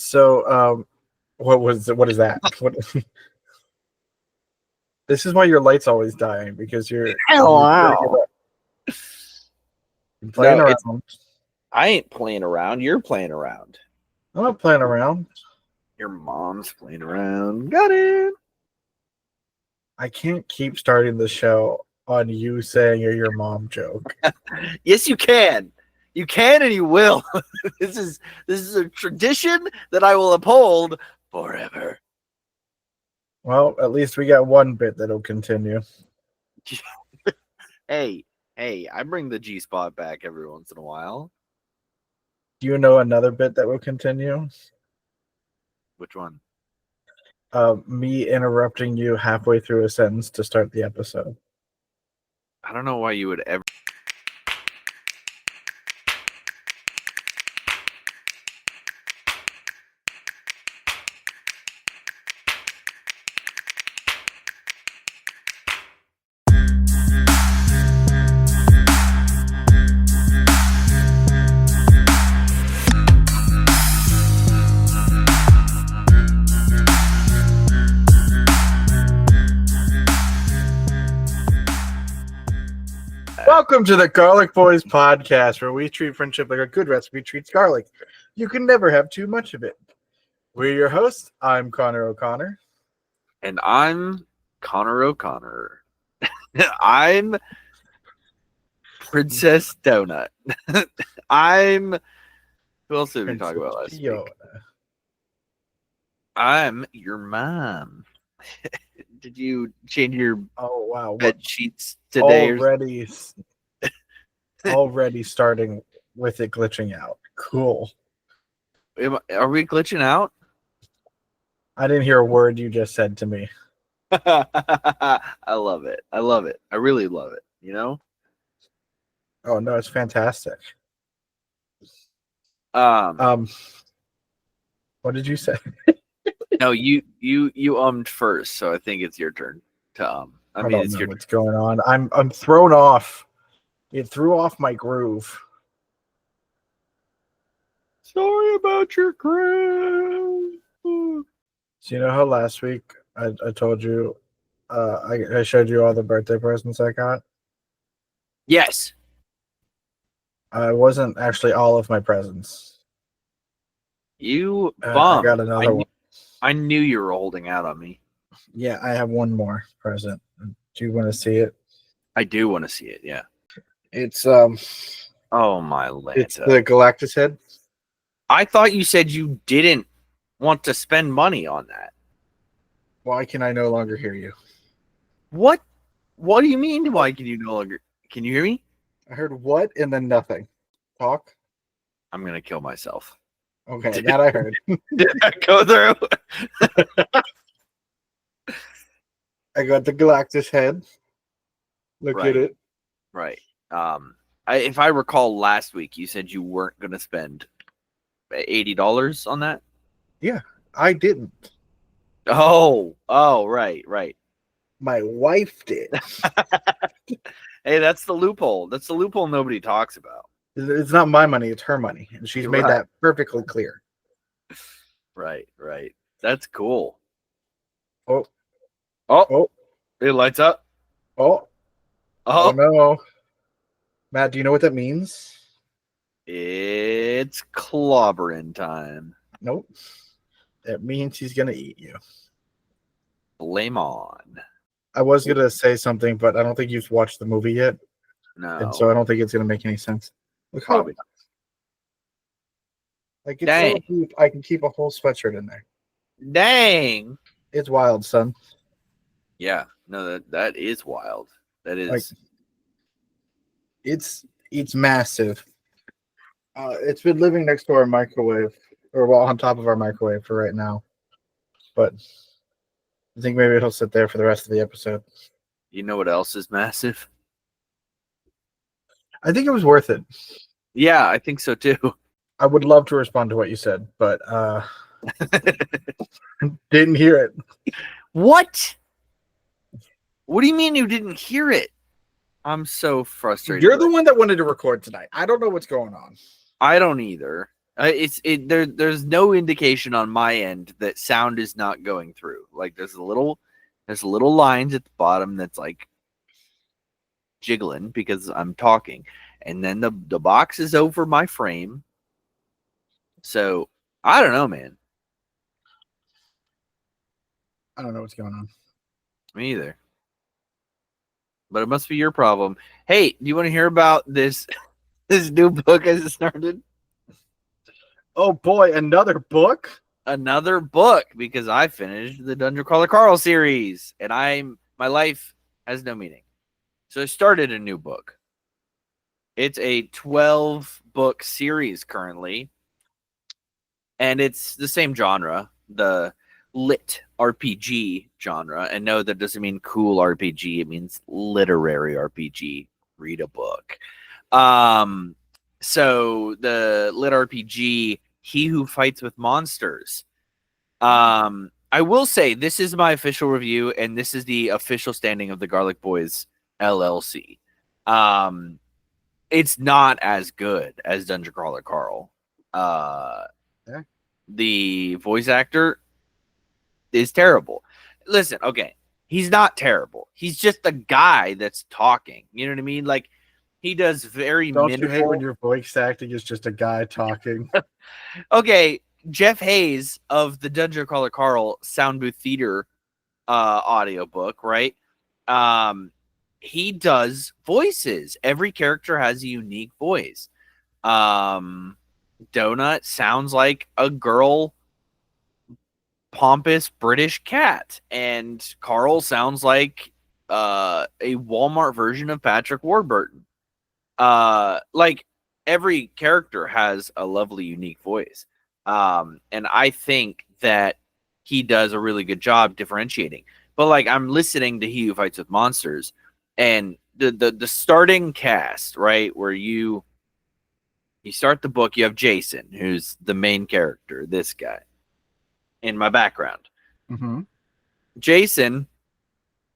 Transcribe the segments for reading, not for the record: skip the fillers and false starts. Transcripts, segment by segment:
So, what is that? What? This is why your light's always dying, because you're Wow. playing around. I ain't playing around. You're playing around. I'm not playing around. Your mom's playing around. Got it. I can't keep starting the show on you saying you're your mom joke. Yes, you can. You can and you will. This is a tradition that I will uphold forever. Well, at least we got one bit that'll continue. Hey, I bring the G-spot back every once in a while. Do you know another bit that will continue? Which one? Me interrupting you halfway through a sentence to start the episode. I don't know why you would ever. Welcome to the Garlic Boys podcast, where we treat friendship like a good recipe treats garlic. You can never have too much of it. We're your hosts. I'm Connor O'Connor. And I'm Connor O'Connor. I'm Princess Donut. I'm. Who else did we talk about last week? I'm your mom. Did you change your bed sheets today? Already starting with it glitching out. Cool. Are we glitching out? I didn't hear a word you just said to me. I love it. I love it. I really love it. You know? Oh no, it's fantastic. What did you say? No, you first, so I think it's your turn to I mean, it's what's going on. I'm thrown off. It threw off my groove. Sorry about your groove. So you know how last week I told you I showed you all the birthday presents I got? Yes. It wasn't actually all of my presents. You bum. I got another one. I knew you were holding out on me. Yeah, I have one more present. Do you want to see it? I do want to see it, yeah. It's oh my Lanta. It's the Galactus head. I thought you said you didn't want to spend money on that. Why can I no longer hear you? What? What do you mean? Why can you no longer? Can you hear me? I heard what and then nothing. Talk. I'm gonna kill myself. Okay, that I heard. Did that go through? I got the Galactus head. Look at it. Right. If I recall last week, you said you weren't going to spend $80 on that. Yeah, I didn't. Oh, right. My wife did. Hey, that's the loophole. That's the loophole nobody talks about. It's not my money; it's her money, and she's made that perfectly clear. Right. That's cool. Oh, it lights up. Oh no, Matt, do you know what that means? It's clobbering time. Nope. It means he's gonna eat you. Blame on. I was gonna say something, but I don't think you've watched the movie yet. No. And so I don't think it's gonna make any sense. Look how probably not. Like it's so deep, I can keep a whole sweatshirt in there. Dang. It's wild, son. Yeah, no, that is wild. That is like, it's massive. It's been living next to our microwave, or on top of our microwave for right now. But I think maybe it'll sit there for the rest of the episode. You know what else is massive? I think it was worth it. Yeah, I think so too. I would love to respond to what you said, but didn't hear it. What? What do you mean you didn't hear it? I'm so frustrated. You're the one that wanted to record tonight. I don't know what's going on. I don't either. There's no indication on my end that sound is not going through. Like there's little lines at the bottom that's like jiggling because I'm talking, and then the box is over my frame. So I don't know, man. I don't know what's going on. Me either. But it must be your problem. Hey, do you want to hear about this this new book I started? Oh boy, another book? Another book because I finished the Dungeon Crawler Carl series, and my life has no meaning. So I started a new book. It's a 12-book series currently, and it's the same genre, the lit RPG genre. And no, that doesn't mean cool RPG. It means literary RPG. Read a book. So the lit RPG, He Who Fights with Monsters. I will say this is my official review, and this is the official standing of the Garlic Boys LLC. It's not as good as Dungeon Crawler Carl. Yeah. The voice actor is terrible. Listen, okay, he's not terrible. He's just a guy that's talking. You know what I mean? Like he does very Don't minimal. you hate when your voice acting is just a guy talking? Okay, Jeff Haux of the Dungeon Crawler Carl Sound Booth Theater audiobook, right? He does voices. Every character has a unique voice. Donut sounds like a girl pompous British cat, and Carl sounds like a Walmart version of Patrick Warburton. Like every character has a lovely unique voice. And I think that he does a really good job differentiating. But like I'm listening to He Who Fights with Monsters, and the starting cast, right, where you start the book, you have Jason, who's the main character, this guy in my background. Mm-hmm. Jason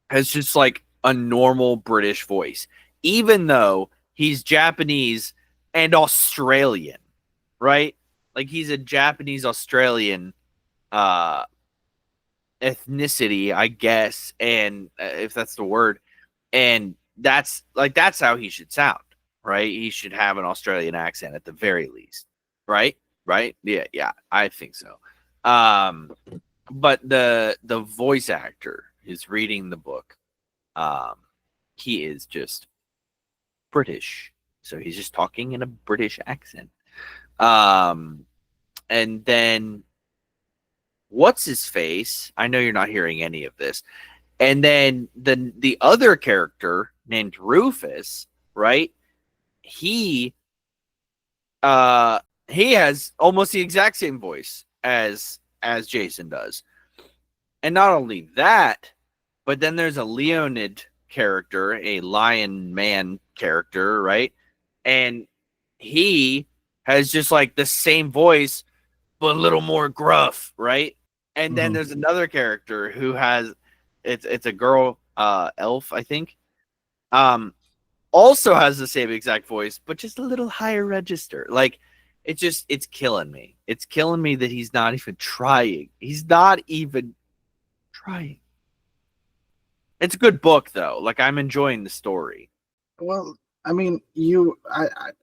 has just like a normal British voice, even though he's Japanese and Australian, right? Like he's a Japanese Australian ethnicity, I guess, and if that's the word, and that's how he should sound, right? He should have an Australian accent at the very least, right? Right? Yeah, I think so. But the voice actor is reading the book. He is just British, so he's just talking in a British accent. And then what's his face? I know you're not hearing any of this. And then the other character named Rufus, right? He has almost the exact same voice as Jason does. And not only that, but then there's a Leonid character, a lion man character, right? And he has just like the same voice, but a little more gruff, right? And then there's another character who has it's a girl, elf, I think. Also has the same exact voice, but just a little higher register. Like it's killing me. It's killing me that he's not even trying. He's not even trying. It's a good book though. Like I'm enjoying the story. Well, I mean,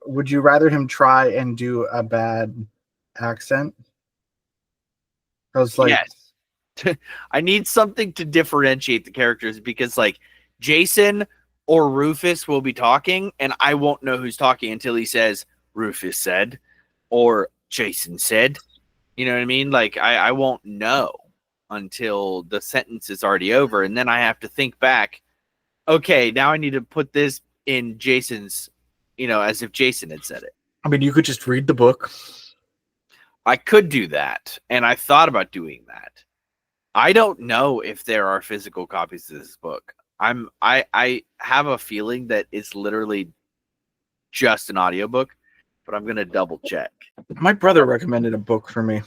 would you rather him try and do a bad accent? Because like, yes. I need something to differentiate the characters because like Jason or Rufus will be talking and I won't know who's talking until he says Rufus said or Jason said. You know what I mean? Like I won't know until the sentence is already over, and then I have to think back. Okay, now I need to put this in Jason's, as if Jason had said it. I mean, you could just read the book. I could do that, and I thought about doing that. I don't know if there are physical copies of this book. I have a feeling that it's literally just an audiobook, but I'm gonna double check. My brother recommended a book for me.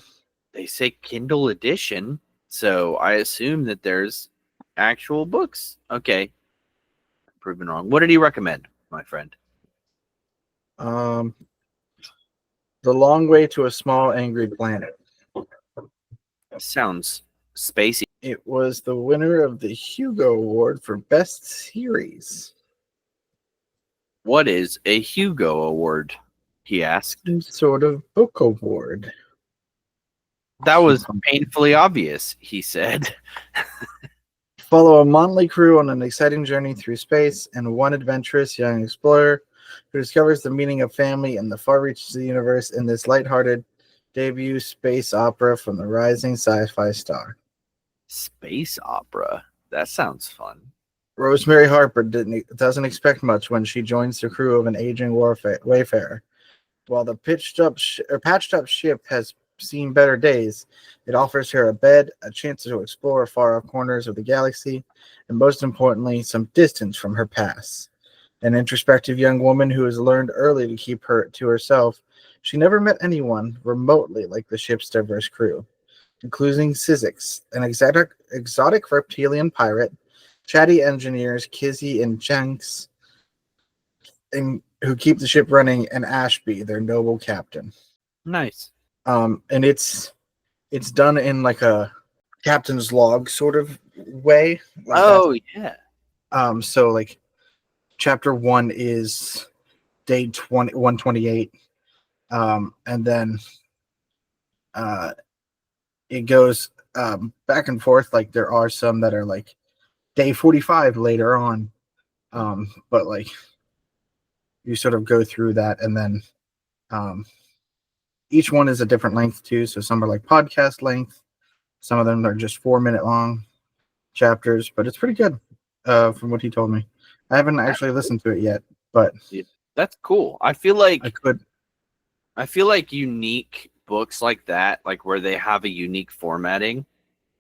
They say Kindle edition, so I assume that there's actual books. Okay. Proven wrong. What did he recommend, my friend? The Long Way to a Small Angry Planet. Sounds spacey. It was the winner of the Hugo Award for Best Series. What is a Hugo Award? He asked. Some sort of book award. That was painfully obvious, he said. Follow a motley crew on an exciting journey through space and one adventurous young explorer who discovers the meaning of family and the far reaches of the universe in this lighthearted debut space opera from the rising sci-fi star. Space opera. That sounds fun. Rosemary Harper doesn't expect much when she joins the crew of an aging wayfarer. While the patched up ship has seen better days, it offers her a bed, a chance to explore far-off corners of the galaxy, and most importantly, some distance from her past. An introspective young woman who has learned early to keep her to herself, she never met anyone remotely like the ship's diverse crew, including Sizzix, an exotic reptilian pirate, chatty engineers Kizzy and Jenks, who keep the ship running, and Ashby, their noble captain. Nice. And it's done in like a captain's log sort of way. Like yeah. So like chapter 1 is day 128. And then it goes back and forth. Like there are some that are like day 45 later on. But like you sort of go through that, and then each one is a different length too. So some are like podcast length. Some of them are just 4-minute long chapters, but it's pretty good from what he told me. I haven't actually listened to it yet, but that's cool. I feel like I feel like unique books like that, like where they have a unique formatting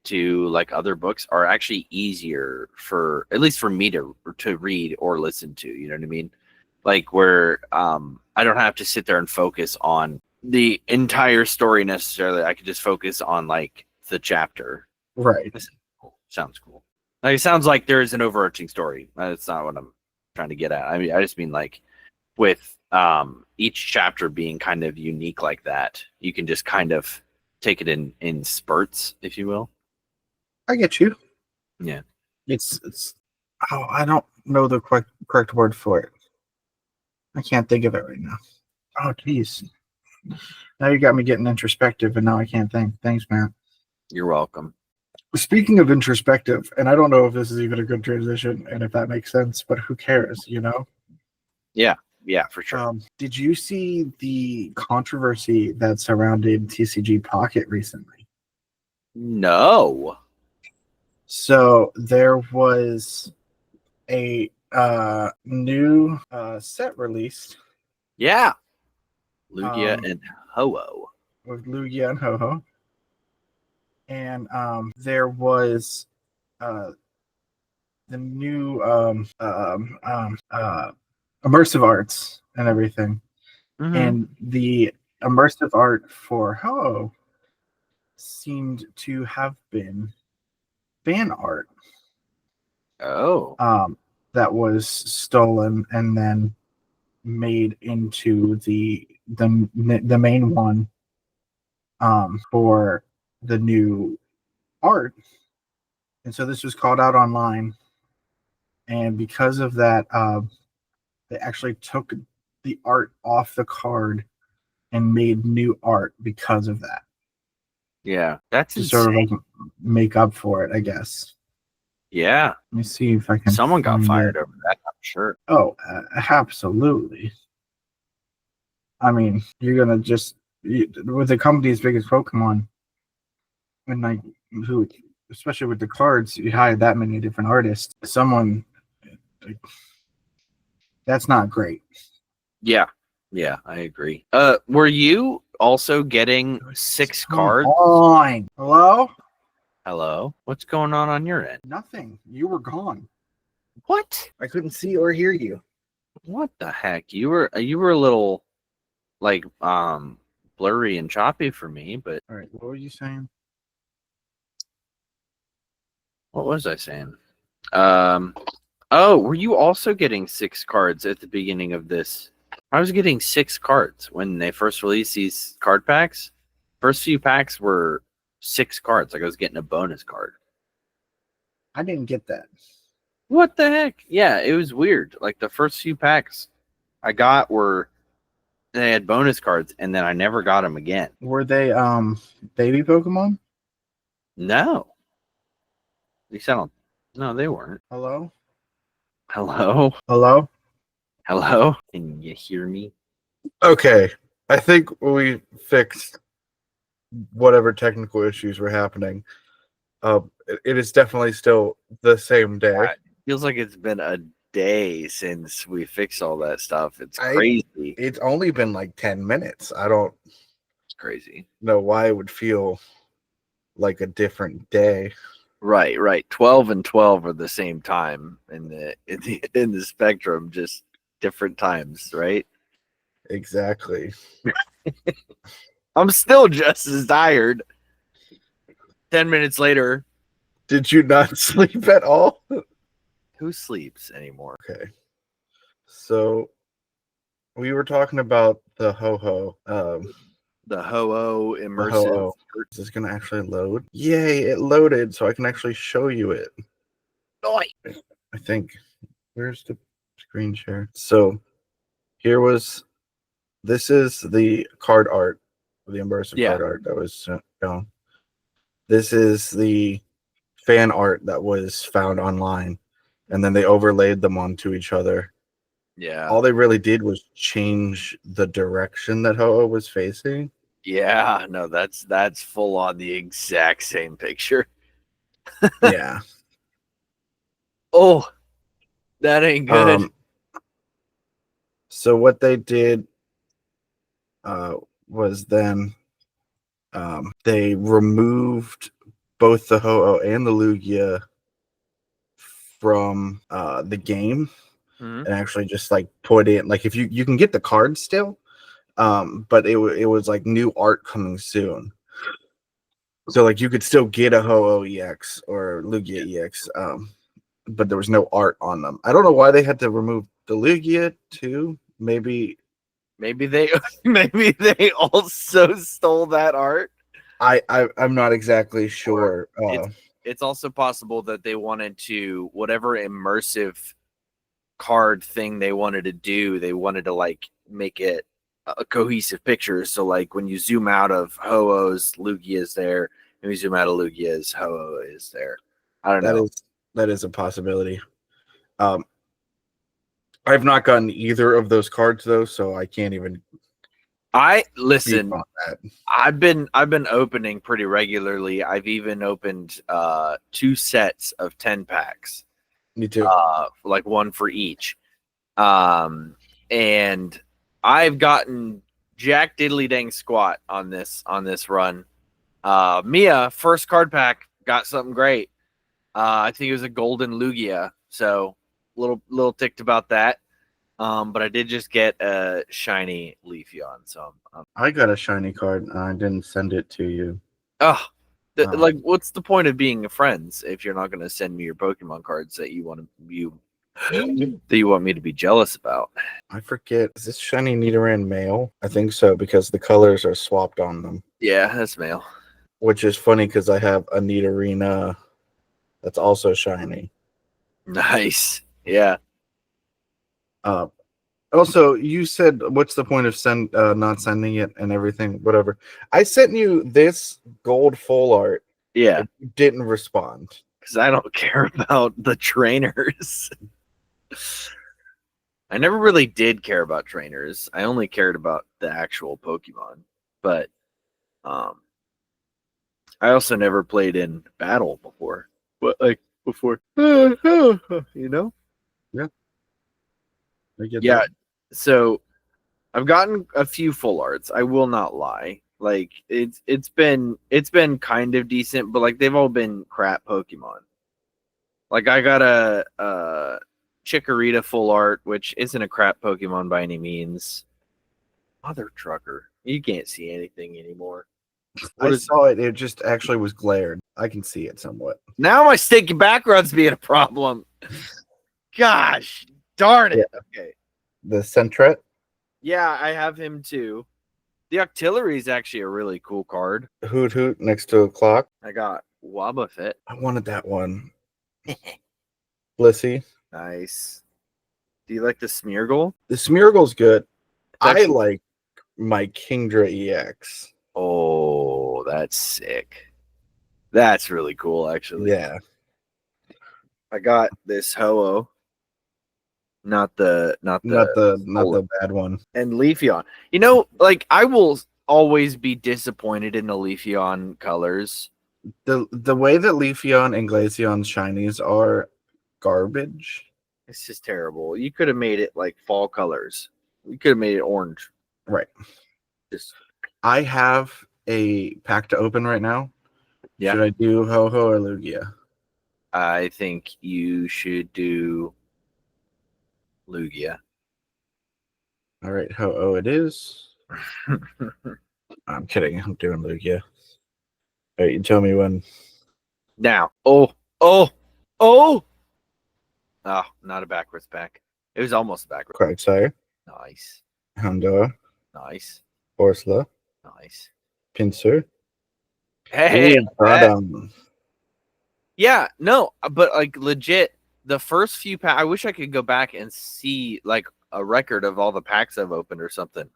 to like other books, are actually easier for, at least for me, to read or listen to. You know what I mean? Like where I don't have to sit there and focus on the entire story necessarily. I could just focus on like the chapter. right. Sounds cool. Like it sounds like there is an overarching story. That's not what I'm trying to get at. I mean, I just mean like with each chapter being kind of unique like that, you can just kind of take it in spurts, if you will. I get you. Yeah. It's I don't know the correct word for it. I can't think of it right now. Oh, geez. Now you got me getting introspective, and now I can't think. Thanks, man. You're welcome. Speaking of introspective, and I don't know if this is even a good transition, and if that makes sense, but who cares, you know? Yeah, for sure. Did you see the controversy that surrounded TCG Pocket recently? No. So there was a new set released. Yeah. Lugia and Haux. With Lugia and Ho-Ho. And there was the new immersive arts and everything. Mm-hmm. And the immersive art for Ho seemed to have been fan art. Oh. That was stolen and then made into the main one for the new art. And so this was called out online, and because of that, they actually took the art off the card and made new art because of that. Yeah, that's to insane. sort of like make up for it, I guess. Yeah. Let me see if I can. Someone got fired over that, I'm sure. Oh, absolutely. I mean, you're gonna just with a company as big as Pokemon, and like who, especially with the cards, you hire that many different artists. Someone that's not great. Yeah, I agree. Were you also getting 6 cards? On. Hello? What's going on your end? Nothing. You were gone. What? I couldn't see or hear you. What the heck? You were a little like blurry and choppy for me, but all right, what were you saying? What was I saying? Oh, were you also getting 6 cards at the beginning of this I was getting 6 cards when they first released these card packs. First few packs were 6 cards. Like I was getting a bonus card. I didn't get that. What the heck? Yeah, it was weird. Like the first few packs I got they had bonus cards, and then I never got them again. Were they baby Pokemon? No. At least I don't. No, they weren't. Hello? Hello? Hello? Hello? Can you hear me? Okay. I think we fixed whatever technical issues were happening. It is definitely still the same day. It feels like it's been a day since we fixed all that stuff. It's crazy. It's only been like 10 minutes. I don't It's crazy. know why it would feel like a different day. Right. 12 and 12 are the same time in the spectrum, just different times, right? Exactly. I'm still just as tired. 10 minutes later. Did you not sleep at all? Who sleeps anymore? Okay. So we were talking about the Ho-Ho. The Ho-Oh immersive. Ho-Oh. Is this going to actually load? Yay, it loaded, so I can actually show you it. Oi. I think. Where's the screen share? So this is the card art, the immersive card art that was shown. This is the fan art that was found online, and then they overlaid them onto each other. Yeah. All they really did was change the direction that Ho-Oh was facing. Yeah, no, that's full on the exact same picture. Yeah. Oh, that ain't good. So what they did was then they removed both the Ho-Oh and the Lugia from the game, and actually just like put in, like, if you can get the card still, but it was like new art coming soon. So like you could still get a Ho-Oh EX or Lugia EX, but there was no art on them. I don't know why they had to remove the Lugia too. Maybe they also stole that art. I'm not exactly sure. It's also possible that they wanted to, whatever immersive card thing they wanted to do, they wanted to like make it a cohesive picture. So like when you zoom out of Ho-Oh's, Lugia is there, and we zoom out of Lugia's, Ho-Oh is there. I don't know. That is a possibility. I've not gotten either of those cards though, so I can't even. Listen. I've been opening pretty regularly. I've even opened 2 sets of 10 packs. Me too. Like one for each. And I've gotten jack diddly dang squat on this run. Mia, first card pack, got something great. I think it was a golden Lugia, so little ticked about that. But I did just get a shiny Leafeon, so I got a shiny card. I didn't send it to you. Like, what's the point of being friends if you're not going to send me your Pokemon cards that you want me to be jealous about? I forget. Is this shiny Nidoran male? I think so, because the colors are swapped on them. Yeah, that's male. Which is funny because I have a Nidorina that's also shiny. Nice. Yeah. Also, you said, what's the point of not sending it and everything, whatever. I sent you this gold full art. Yeah. You didn't respond. Because I don't care about the trainers. I never really did care about trainers. I only cared about the actual Pokemon. But I also never played in battle before. But like before. You know? Yeah. Yeah. So I've gotten a few full arts. I will not lie. Like it's been kind of decent, but like they've all been crap Pokemon. Like I got a Chikorita full art, which isn't a crap Pokemon by any means. Mother trucker, you can't see anything anymore. I saw it. It just actually was glared. I can see it somewhat. Now my sticky background's being a problem. Gosh darn it. Yeah. Okay. The Sentret? Yeah, I have him too. The Octillery is actually a really cool card. Hoot Hoot next to a clock. I got Wobbuffet. I wanted that one. Blissey. Nice. Do you like the Smeargle? The Smeargle's good. I Actually- like my Kingdra EX. Oh, that's sick. That's really cool, actually. Yeah. I got this Ho-Oh. Not the Not the bad one. and Leafeon. You know, like I will always be disappointed in the Leafeon colors. The way that Leafeon and Glaceon's shinies are garbage. It's just terrible. You could have made it like fall colors. You could have made it orange. Right. Just I have a pack to open right now. Yeah. Should I do Ho-Ho or Lugia? I think you should do Lugia. All right, Ho-Oh it is. I'm kidding. I'm doing Lugia. All right, you tell me when. Now. Oh, not a backwards pack. It was almost backwards. Quagsire, Nice. Houndour, Nice. Borsla, Nice. Pinsir. Hey, Ooh, Groudon. yeah, no, but like legit, the first few packs, I wish I could go back and see like a record of all the packs I've opened or something.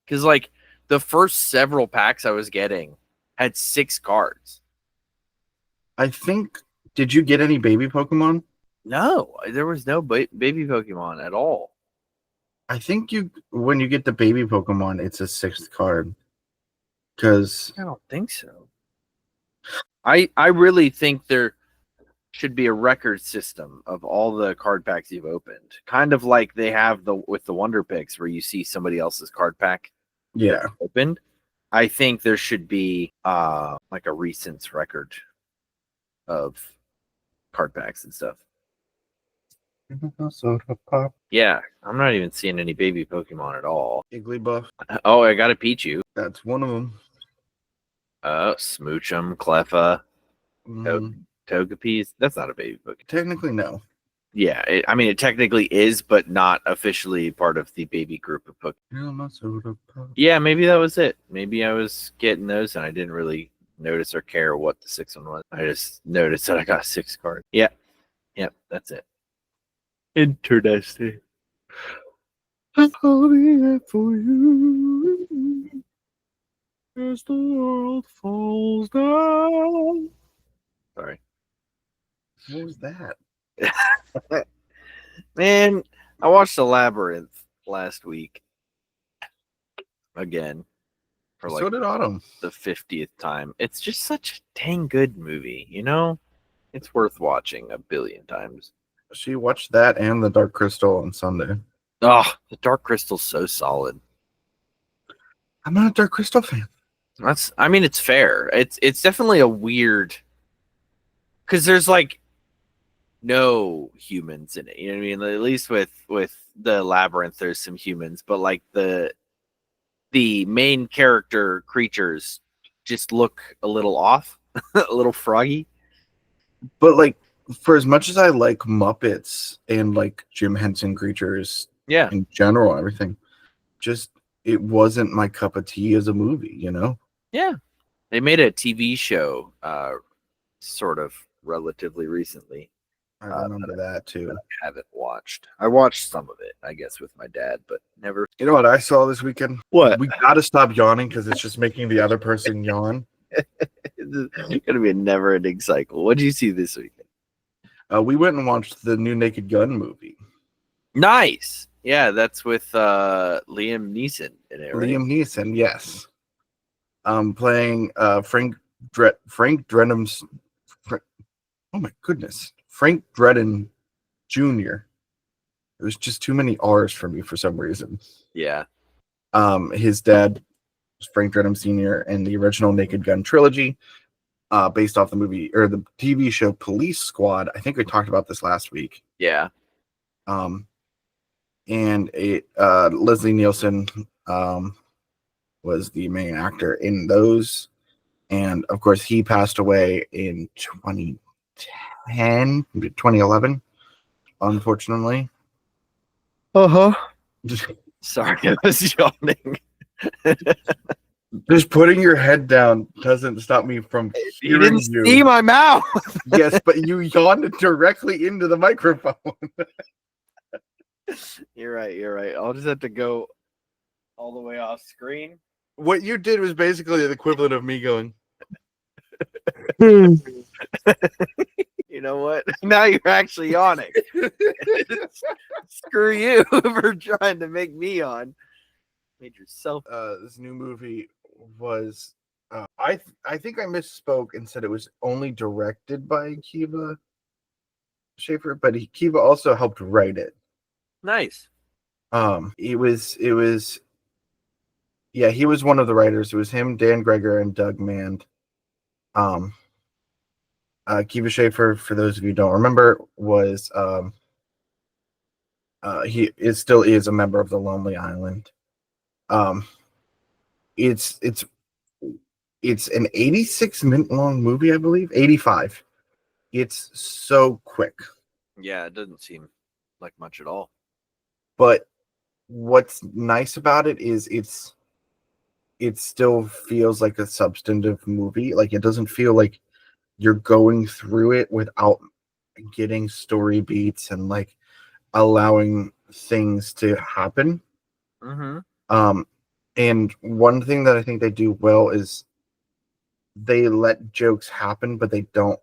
Because like the first several packs I was getting had 6 cards. I think. Did you get any baby Pokemon? No, there was no baby Pokemon at all. I think when you get the baby Pokemon, it's a 6th card. Because I don't think so. I really think there should be a record system of all the card packs you've opened. Kind of like they have with the Wonder Picks where you see somebody else's card pack yeah, opened. I think there should be like a recent record of card packs and stuff. Soda Pop, Yeah, I'm not even seeing any baby Pokemon at all. Igglybuff. Oh, I got a Pichu. That's one of them. Smoochum, Cleffa, Togepi's. That's not a baby Pokemon. Technically, no. Yeah, it technically is, but not officially part of the baby group of Pokemon. Soda Pop. Yeah, maybe that was it. Maybe I was getting those and I didn't really notice or care what the 6th one was. I just noticed that I got 6 cards. Yeah. Yep, that's it. Interesting. I'll be there for you as the world falls down. Sorry. What was that? Man, I watched The Labyrinth last week. Again. For like So did Autumn. the 50th time. It's just such a dang good movie, you know? It's worth watching a billion times. She watched that and the Dark Crystal on Sunday. Oh, the Dark Crystal's so solid. I'm not a Dark Crystal fan. It's fair. It's definitely a weird, because there's like no humans in it. You know what I mean? At least with the Labyrinth, there's some humans, but like the main character creatures just look a little off, a little froggy. But like, for as much as I like Muppets and like Jim Henson creatures, Yeah, in general, and everything, just it wasn't my cup of tea as a movie. You know? yeah. They made a TV show, sort of relatively recently. I remember that too. I haven't watched. I watched some of it, I guess, with my dad, but never. You know what I saw this weekend? What? We gotta stop yawning because it's just making the other person yawn. It's gonna be a never-ending cycle. What did you see this weekend? We went and watched the new Naked Gun movie. Nice. Yeah, that's with Liam Neeson in it, right? Liam Neeson, yes. Playing Frank Drenham's. Oh my goodness, Frank Dredden Jr. It was just too many R's for me for some reason. Yeah. His dad was Frank Dredden Sr. in the original Naked Gun trilogy, based off the movie or the TV show Police Squad. I think we talked about this last week. Yeah. And Leslie Nielsen was the main actor in those, and of course he passed away in 2011, unfortunately. Uh-huh. Sorry, I was yawning. Just putting your head down doesn't stop me from You hearing didn't you. see my mouth. Yes, but you yawned directly into the microphone. You're right. You're right. I'll just have to go all the way off screen. What you did was basically the equivalent of me going. You know what? Now you're actually yawning. Screw you for trying to make me yawn. Made yourself. This new movie was. I think I misspoke and said it was only directed by Kiva Schaefer, but Kiva also helped write it. Nice. It was. Yeah, he was one of the writers. It was him, Dan Greger, and Doug Mand. Kiva Schaefer, for those of you who don't remember, was still is a member of the Lonely Island. It's an 86-minute long movie, I believe, 85. It's so quick. Yeah, it doesn't seem like much at all. But what's nice about it is it still feels like a substantive movie. Like, it doesn't feel like you're going through it without getting story beats and like allowing things to happen. Mm-hmm. And one thing that I think they do well is they let jokes happen, but they don't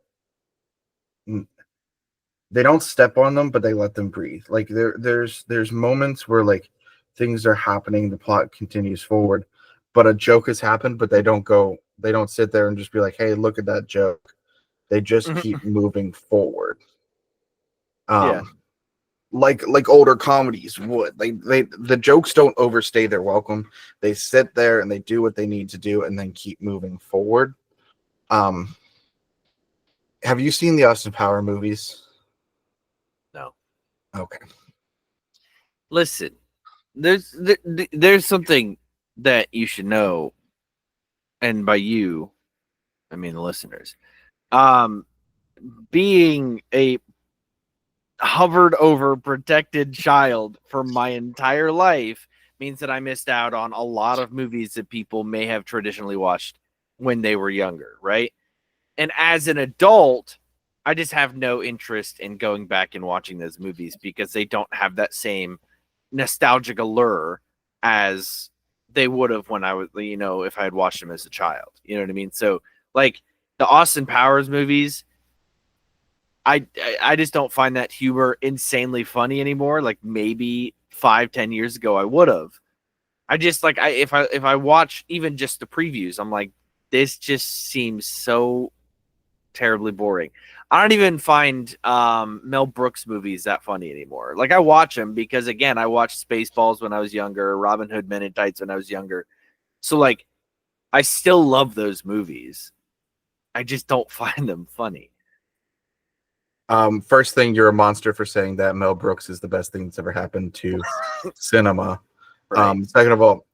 step on them, but they let them breathe. Like there's moments where like things are happening, the plot continues forward, but a joke has happened, but they don't sit there and just be like, hey, look at that joke. They just keep moving forward. Yeah. Like older comedies would. The jokes don't overstay their welcome. They sit there and they do what they need to do and then keep moving forward. Have you seen the Austin Power movies? No. Okay. Listen, there's something that you should know, and by you, I mean the listeners. Being a hovered over protected child for my entire life means that I missed out on a lot of movies that people may have traditionally watched when they were younger, right? And as an adult, I just have no interest in going back and watching those movies because they don't have that same nostalgic allure as they would have when I was, if I had watched them as a child. You know what I mean? So, like the Austin Powers movies, I just don't find that humor insanely funny anymore. Like maybe 5-10 years ago I would have. I just like if I watch even just the previews, I'm like, this just seems so terribly boring. I don't even find Mel Brooks movies that funny anymore. Like I watch them because again, I watched Spaceballs when I was younger, Robin Hood Men in Tights when I was younger. So like I still love those movies. I just don't find them funny. First thing, you're a monster for saying that Mel Brooks is the best thing that's ever happened to cinema. Right. Second of all,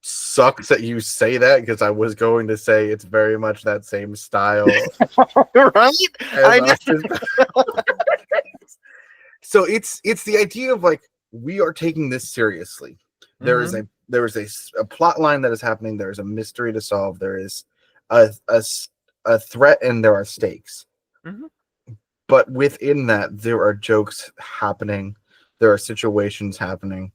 sucks that you say that because I was going to say it's very much that same style. Right? So it's the idea of like we are taking this seriously. There is a plot line that is happening. There is a mystery to solve. There is a threat and there are stakes. Mm-hmm. But within that, there are jokes happening. There are situations happening.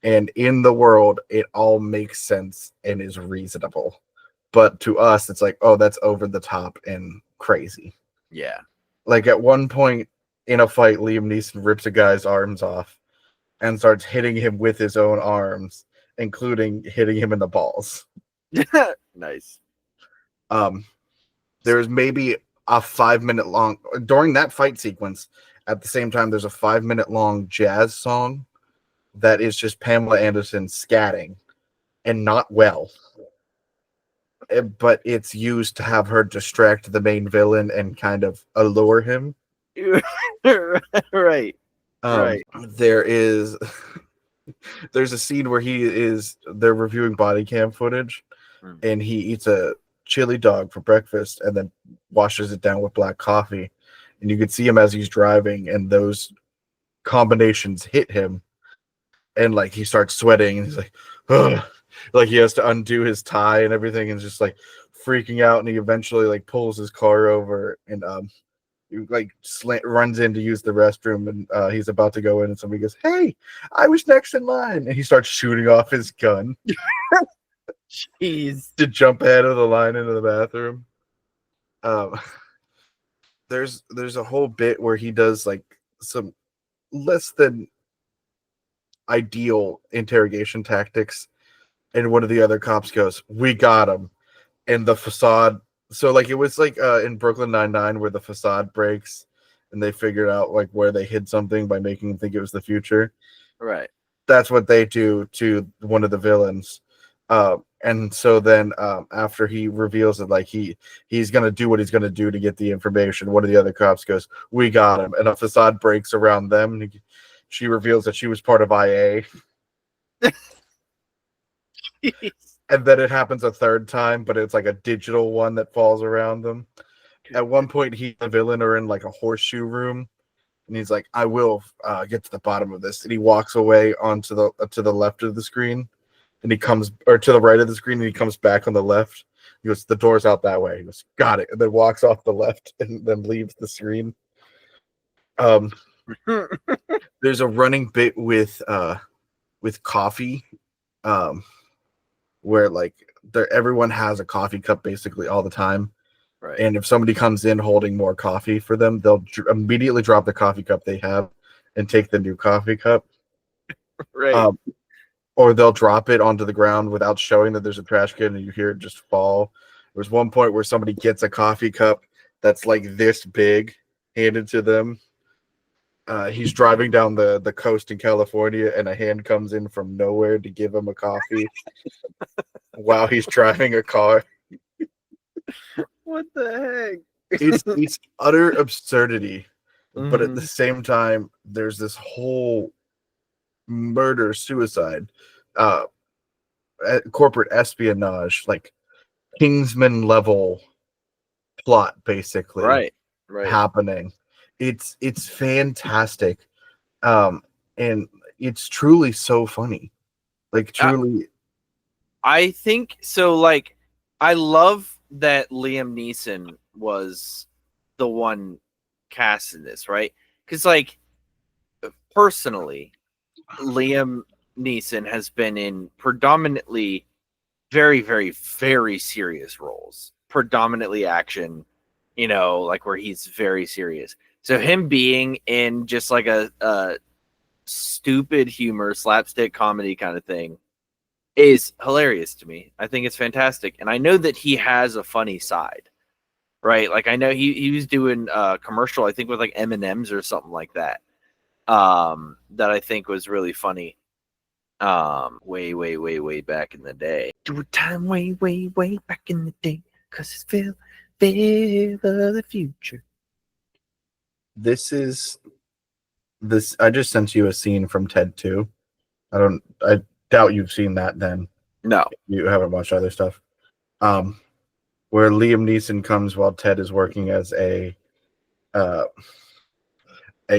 And in the world, it all makes sense and is reasonable. But to us, it's like, oh, that's over the top and crazy. Yeah. Like at one point in a fight, Liam Neeson rips a guy's arms off and starts hitting him with his own arms, including hitting him in the balls. Nice. There's maybe a 5-minute long during that fight sequence. At the same time, there's a 5-minute long jazz song that is just Pamela Anderson scatting and not well. But it's used to have her distract the main villain and kind of allure him. Right. Right. There's a scene where they're reviewing body cam footage and he eats a chili dog for breakfast and then washes it down with black coffee. And you can see him as he's driving and those combinations hit him. and like he starts sweating, and he's like, ugh. Like he has to undo his tie and everything, and just like freaking out. And he eventually like pulls his car over, and he like runs in to use the restroom, and he's about to go in, and somebody goes, "Hey, I was next in line," and he starts shooting off his gun. Jeez. To jump ahead of the line into the bathroom. Um, there's a whole bit where he does like some less than ideal interrogation tactics, and one of the other cops goes, "We got him," and the facade. So like it was like in Brooklyn Nine-Nine where the facade breaks, and they figured out like where they hid something by making them think it was the future. Right. That's what they do to one of the villains. And so then after he reveals that like he's gonna do what he's gonna do to get the information, one of the other cops goes, "We got him," and a facade breaks around them. And she reveals that she was part of IA. And then it happens a third time, but it's like a digital one that falls around them. At one point, he and the villain are in like a horseshoe room, and he's like, "I will get to the bottom of this." And he walks away onto the to the left of the screen, and he comes or to the right of the screen, and he comes back on the left. He goes, "The door's out that way." He goes, "Got it," and then walks off the left and then leaves the screen. There's a running bit with coffee, where like everyone has a coffee cup basically all the time. Right. And if somebody comes in holding more coffee for them, they'll immediately drop the coffee cup they have and take the new coffee cup. Right. Or they'll drop it onto the ground without showing that there's a trash can, and you hear it just fall. There's one point where somebody gets a coffee cup that's like this big handed to them. He's driving down the coast in California, and a hand comes in from nowhere to give him a coffee while he's driving a car. What the heck? It's utter absurdity, but at Mhm. the same time, there's this whole murder suicide, uh, corporate espionage, like Kingsman level plot, basically Right. Right. happening. It's fantastic, and it's truly so funny, like truly. I think so. Like, I love that Liam Neeson was the one cast in this, right? Because, like, personally, Liam Neeson has been in predominantly very, very, very serious roles, predominantly action, like where he's very serious. So him being in just like a stupid humor, slapstick comedy kind of thing is hilarious to me. I think it's fantastic. And I know that he has a funny side, right? Like I know he was doing a commercial, I think with like M&M's or something like that. That I think was really funny. Way, way, way, way back in the day. Do a time way, way, way back in the day. Cause it's Phil of the future. This is this. I just sent you a scene from Ted 2. I doubt you've seen that. Then No. you haven't watched other stuff. Where Liam Neeson comes while Ted is working as a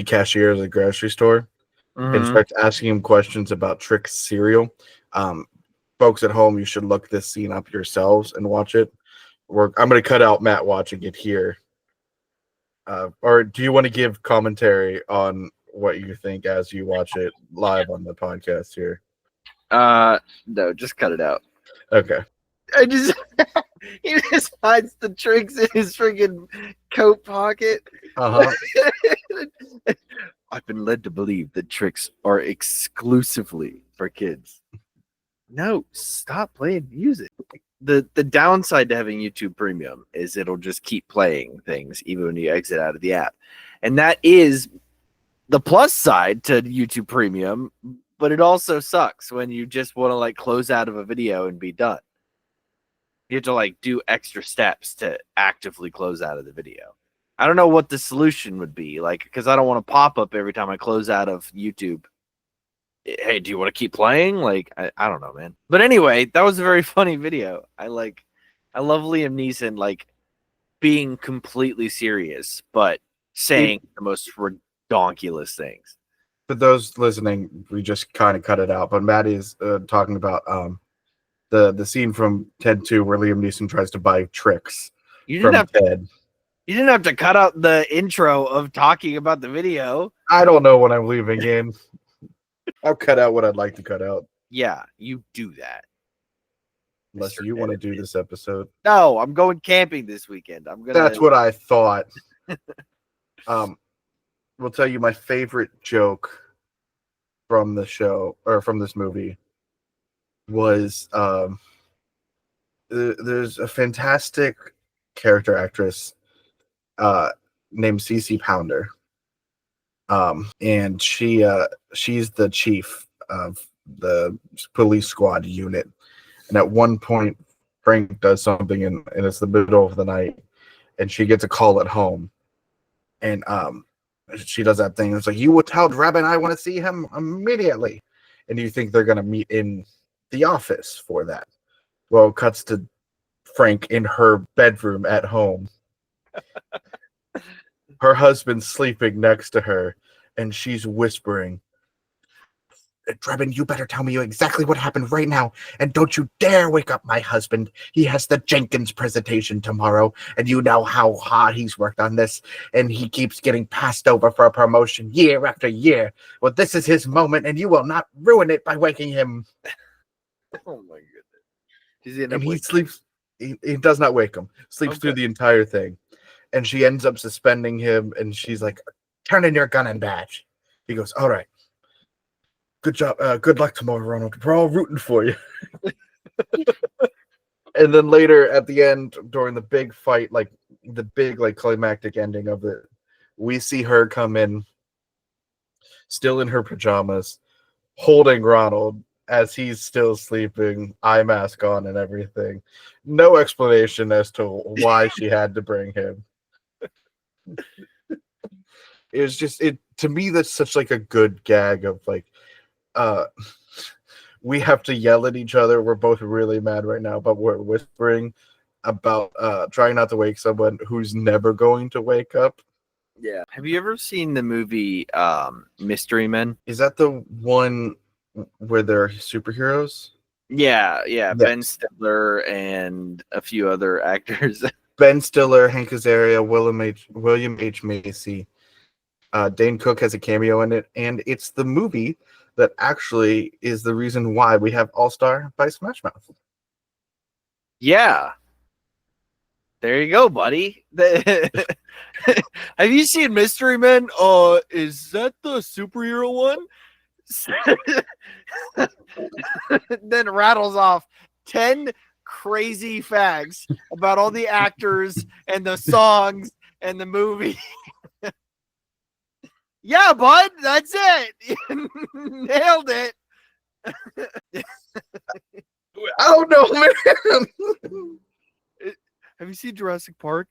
cashier at a grocery store, and Mm-hmm. starts asking him questions about Trix cereal. Folks at home, you should look this scene up yourselves and watch it. I'm going to cut out Matt watching it here. Or do you want to give commentary on what you think as you watch it live on the podcast here? No, just cut it out. Okay. I just he just hides the tricks in his freaking coat pocket. Uh-huh. I've been led to believe that tricks are exclusively for kids. No, stop playing music. The downside to having YouTube Premium is it'll just keep playing things even when you exit out of the app. And that is the plus side to YouTube Premium, but it also sucks when you just want to like close out of a video and be done. You have to like do extra steps to actively close out of the video. I don't know what the solution would be, like, because I don't want to pop up every time I close out of YouTube. Hey, do you want to keep playing? Like, I don't know, man. But anyway, that was a very funny video. I love Liam Neeson like being completely serious, but saying the most redonkulous things. For those listening, we just kind of cut it out. But Maddie is talking about the scene from Ted 2 where Liam Neeson tries to buy tricks from Ted. You didn't have to cut out the intro of talking about the video. I don't know what I'm leaving in. I'll cut out what I'd like to cut out. Yeah, you do that. Unless you want to do this episode. No, I'm going camping this weekend. That's what I thought. We'll tell you my favorite joke from the show or from this movie was there's a fantastic character actress named CC Pounder. And she's the chief of the police squad unit. And at one point, Frank does something and it's the middle of the night, and she gets a call at home. And she does that thing. It's like, you will tell Dreb and I want to see him immediately. And you think they're going to meet in the office for that. Well, it cuts to Frank in her bedroom at home. Her husband's sleeping next to her, and she's whispering, Drebin, you better tell me exactly what happened right now, and don't you dare wake up my husband. He has the Jenkins presentation tomorrow, and you know how hard he's worked on this, and he keeps getting passed over for a promotion year after year. Well, this is his moment, and you will not ruin it by waking him. Oh my goodness. And he sleeps. He does not wake him. Sleeps through the entire thing. And she ends up suspending him, and she's like, turn in your gun and badge. He goes, all right. Good job. Good luck tomorrow, Ronald. We're all rooting for you. And then later at the end, during the big fight, like the big climactic ending of it, we see her come in, still in her pajamas, holding Ronald as he's still sleeping, eye mask on and everything. No explanation as to why she had to bring him. It was just to me, that's such like a good gag of like, we have to yell at each other. We're both really mad right now, but we're whispering about trying not to wake someone who's never going to wake up. Yeah. Have you ever seen the movie Mystery Men? Is that the one where they're superheroes? Yeah. Ben Stiller and a few other actors. Ben Stiller, Hank Azaria, William H. Macy. Dane Cook has a cameo in it, and it's the movie that actually is the reason why we have All-Star by Smash Mouth. Yeah. There you go, buddy. Have you seen Mystery Men? Is that the superhero one? Then rattles off 10 crazy facts about all the actors and the songs and the movie. Yeah, bud, that's it. Nailed it. I don't know, man. Have you seen Jurassic Park?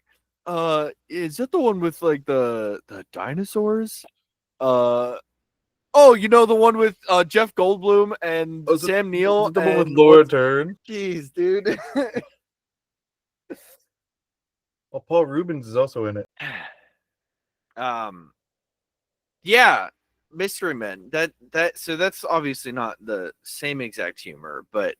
Is that the one with like the dinosaurs? Oh, you know the one with Jeff Goldblum and Sam Neill? The one with Laura Dern? Jeez, dude. Well, Paul Rubens is also in it. Yeah, Mystery Men. So that's obviously not the same exact humor, but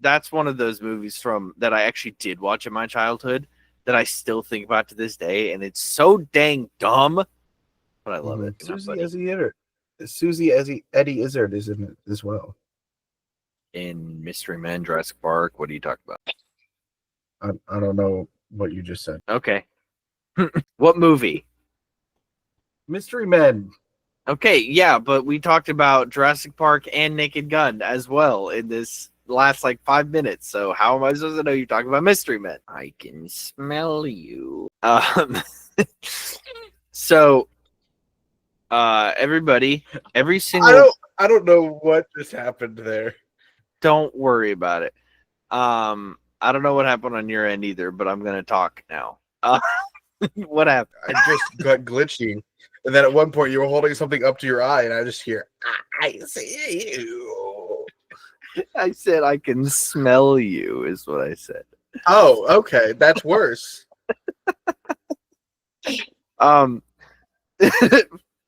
that's one of those movies from that I actually did watch in my childhood that I still think about to this day, and it's so dang dumb, but I love it. Susie Eddie Izzard is in it as well. In Mystery Men, Jurassic Park, what are you talking about? I don't know what you just said. Okay. What movie? Mystery Men. Okay, yeah, but we talked about Jurassic Park and Naked Gun as well in this last 5 minutes. So how am I supposed to know you're talking about Mystery Men? I can smell you. So everybody, every single I don't know what just happened there. Don't worry about it. I don't know what happened on your end either, but I'm gonna talk now. What happened? I just got glitchy. And then at one point you were holding something up to your eye, and I just hear, I see you. I said I can smell you, is what I said. Oh, okay. That's worse.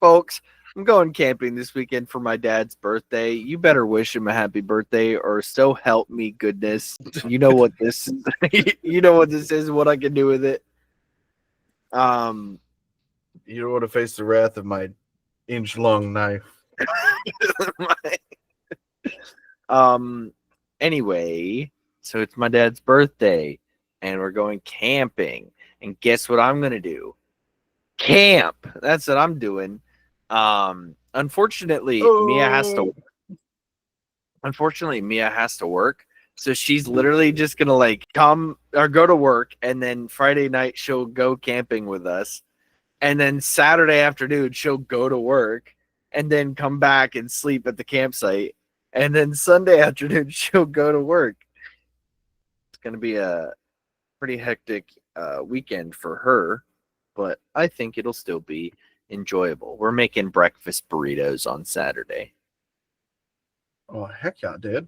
Folks, I'm going camping this weekend for my dad's birthday. You better wish him a happy birthday, or so help me goodness. You know what this is. You know what this is, what I can do with it. You don't want to face the wrath of my inch-long knife. Anyway, so it's my dad's birthday, and we're going camping. And guess what I'm gonna do? Camp. That's what I'm doing. Unfortunately, Mia has to work. So she's literally just gonna like come or go to work, and then Friday night she'll go camping with us. And then Saturday afternoon she'll go to work and then come back and sleep at the campsite. And then Sunday afternoon she'll go to work. It's gonna be a pretty hectic weekend for her, but I think it'll still be enjoyable. We're making breakfast burritos on Saturday. Oh, heck yeah, dude.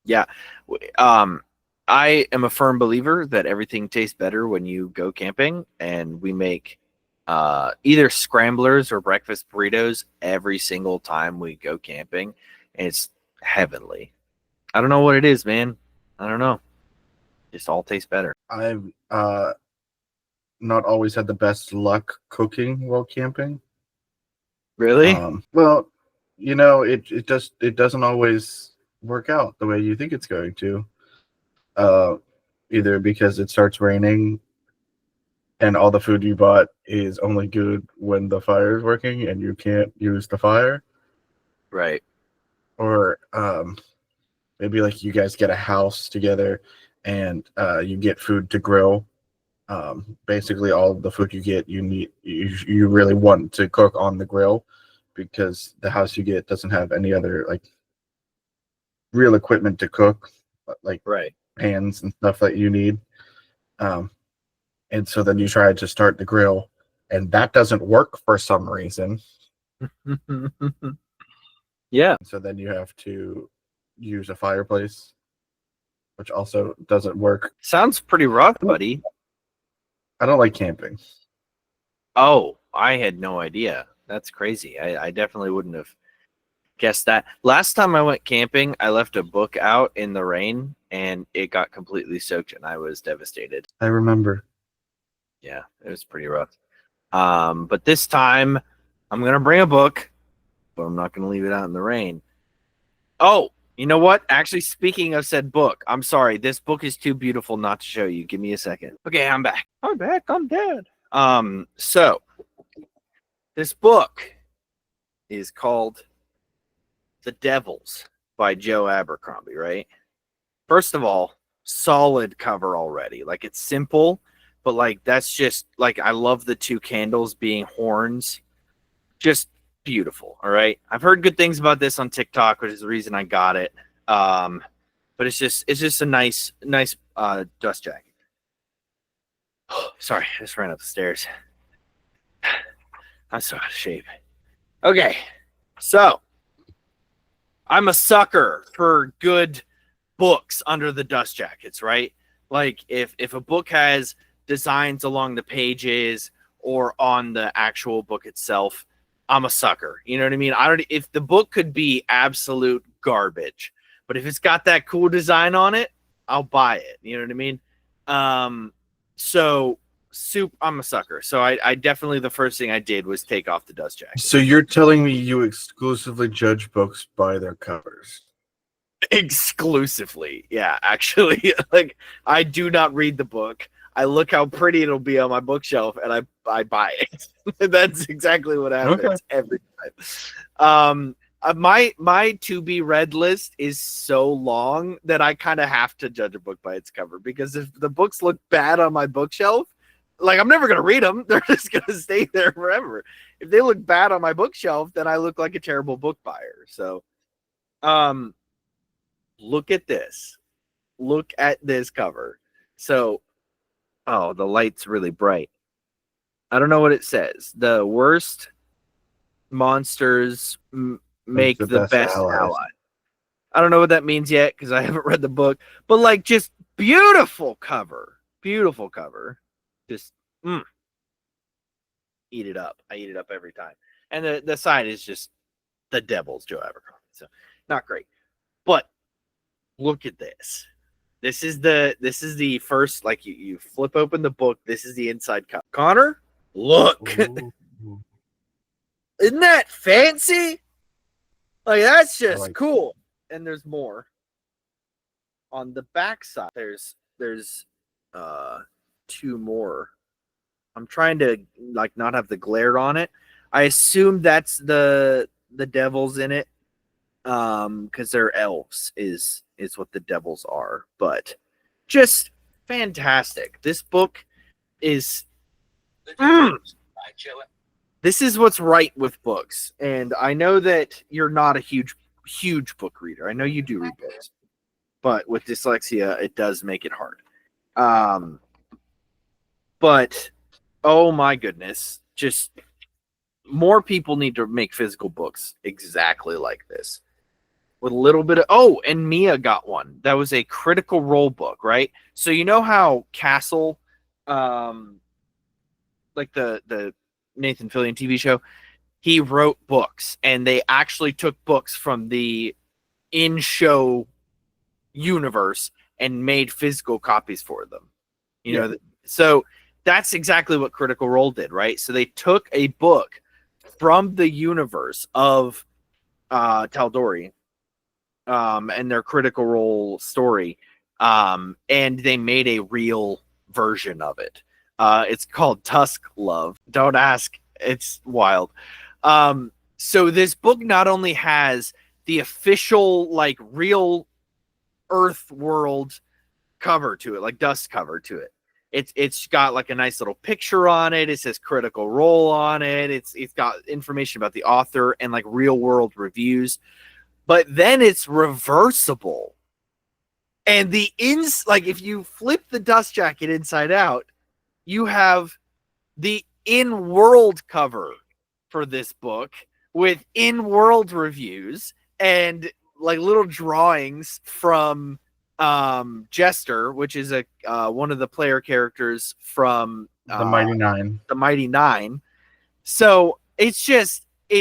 Yeah. I am a firm believer that everything tastes better when you go camping, and we make either scramblers or breakfast burritos every single time we go camping, and it's heavenly. I don't know what it is, man. I don't know. Just all tastes better. I've not always had the best luck cooking while camping. Really? Well, you know, it doesn't always work out the way you think it's going to. Either because it starts raining and all the food you bought is only good when the fire is working and you can't use the fire. Right. Or maybe like you guys get a house together and you get food to grill. Basically all of the food you get you really want to cook on the grill, because the house you get doesn't have any other like real equipment to cook, like Right. pans and stuff that you need. And so then you try to start the grill and that doesn't work for some reason. Yeah. So then you have to use a fireplace, which also doesn't work. Sounds pretty rough, buddy. I don't like camping. Oh, I had no idea. That's crazy. I definitely wouldn't have guessed that. Last time I went camping, I left a book out in the rain and it got completely soaked and I was devastated. I remember. Yeah, it was pretty rough. But this time I'm going to bring a book, but I'm not going to leave it out in the rain. Oh, you know what? Actually, speaking of said book, I'm sorry. This book is too beautiful not to show you. Give me a second. Okay, I'm back. I'm back. I'm dead. So this book is called The Devils by Joe Abercrombie, right? First of all, solid cover already. Like, it's simple, but like that's just like, I love the two candles being horns. Just beautiful. All right. I've heard good things about this on TikTok, which is the reason I got it. But it's just a nice dust jacket. Sorry, I just ran up the stairs. I'm so out of shape. Okay, so I'm a sucker for good books under the dust jackets, right? Like if a book has designs along the pages or on the actual book itself, I'm a sucker. You know what I mean? If the book could be absolute garbage, but if it's got that cool design on it, I'll buy it. You know what I mean? I'm a sucker. So I definitely, the first thing I did was take off the dust jacket. So you're telling me you exclusively judge books by their covers? Exclusively. Yeah, actually. Like, I do not read the book. I look how pretty it'll be on my bookshelf and I buy it. That's exactly what happens every time. My to be read list is so long that I kind of have to judge a book by its cover, because if the books look bad on my bookshelf, like, I'm never going to read them. They're just going to stay there forever. If they look bad on my bookshelf, then I look like a terrible book buyer. So, look at this. Look at this cover. So, oh, the light's really bright. I don't know what it says. The worst monsters make the best ally. I don't know what that means yet because I haven't read the book. But like, just beautiful cover. Beautiful cover. Just eat it up. I eat it up every time. and the side is just the Devil's Joe Abercrombie. So not great, but look at this. This is the first, like you flip open the book. This is the inside cover. Connor, look. Isn't that fancy? Like, that's just cool. And there's more. On the back side, there's two more. I'm trying to like not have the glare on it. I assume that's the devils in it. Because they're elves is what the devils are. But just fantastic. This book is this is what's right with books. And I know that you're not a huge book reader. I know you do read books. But with dyslexia, it does make it hard. But oh my goodness, just more people need to make physical books exactly like this. With a little bit of and Mia got one. That was a Critical Role book, right? So you know how Castle, like the Nathan Fillion TV show, he wrote books, and they actually took books from the in-show universe and made physical copies for them. You know, so that's exactly what Critical Role did, right? So they took a book from the universe of Tal'Dorei, and their Critical Role story, and they made a real version of it. It's called Tusk Love. Don't ask. It's wild. So this book not only has the official, like, real Earth world cover to it, like dust cover to it. It's got like a nice little picture on it. It says Critical Role on it. It's got information about the author and like real world reviews. But then it's reversible. And like if you flip the dust jacket inside out, you have the in-world cover for this book with in-world reviews and like little drawings from Jester, which is a one of the player characters from the Mighty Nine. The Mighty Nine. So it's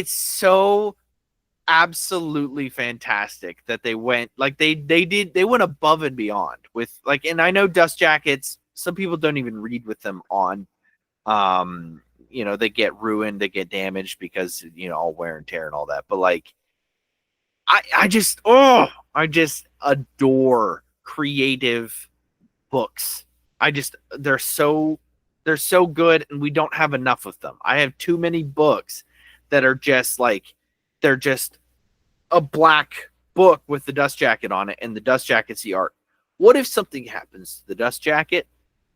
so absolutely fantastic that they went like they went above and beyond with like, and I know dust jackets, some people don't even read with them on. You know, they get ruined, they get damaged because, you know, all wear and tear and all that. But like, I just adore creative books. They're so good, and we don't have enough of them. I have too many books that are just like, they're just a black book with the dust jacket on it, and the dust jacket's the art. What if something happens to the dust jacket?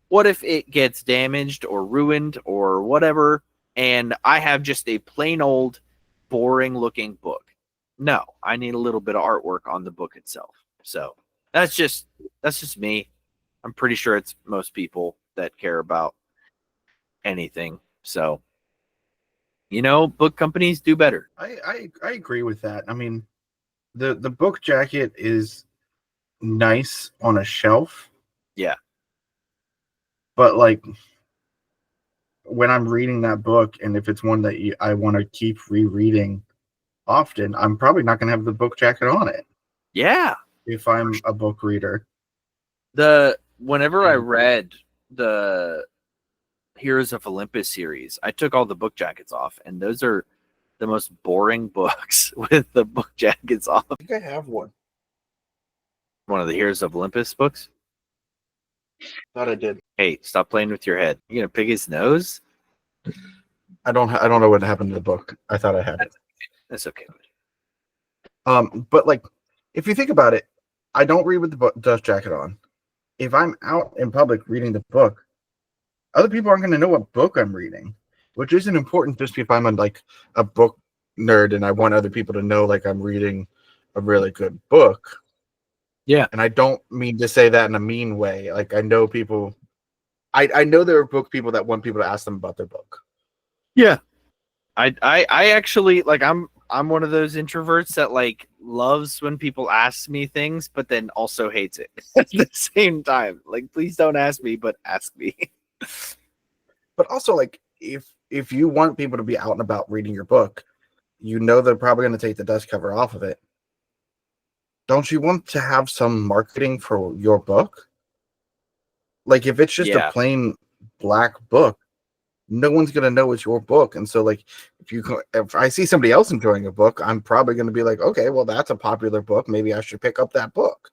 What if it gets damaged or ruined or whatever, and I have just a plain old, boring looking book? No, I need a little bit of artwork on the book itself. So that's just me. I'm pretty sure it's most people that care about anything. So, you know, book companies do better. I agree with that. I mean, the book jacket is nice on a shelf. Yeah. But like when I'm reading that book, and if it's one that I want to keep rereading often, I'm probably not going to have the book jacket on it. Yeah. If I'm a book reader. Whenever I read the Heroes of Olympus series, I took all the book jackets off, and those are the most boring books with the book jackets off. I think I have one. One of the Heroes of Olympus books? Thought I did. Hey, stop playing with your head. You gonna pick his nose? I don't know what happened to the book. I thought I had it. That's okay. But like, if you think about it, I don't read with the dust jacket on. If I'm out in public reading the book, other people aren't going to know what book I'm reading, which isn't important just if I'm a book nerd and I want other people to know like I'm reading a really good book. Yeah. And I don't mean to say that in a mean way. Like, I know people, I know there are book people that want people to ask them about their book. Yeah. I actually, like, I'm one of those introverts that like loves when people ask me things, but then also hates it at the same time. Like, please don't ask me, but ask me. But also, like, if if you want people to be out and about reading your book, you know they're probably going to take the dust cover off of it. Don't you want to have some marketing for your book? Like, if it's just a plain black book, no one's going to know it's your book. And so, like, if I see somebody else enjoying a book, I'm probably going to be like, okay, well, that's a popular book. Maybe I should pick up that book.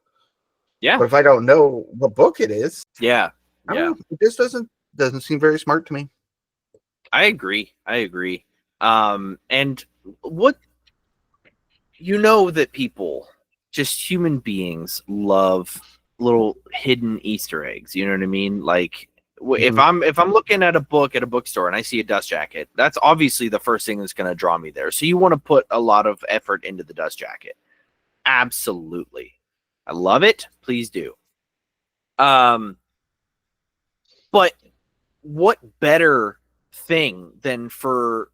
Yeah. But if I don't know what book it is, I don't know. It just doesn't seem very smart to me. I agree. And what, that people, just human beings, love little hidden Easter eggs. You know what I mean? Like, if I'm looking at a book at a bookstore and I see a dust jacket, that's obviously the first thing that's going to draw me there. So you want to put a lot of effort into the dust jacket. Absolutely. I love it. Please do. But what better thing than for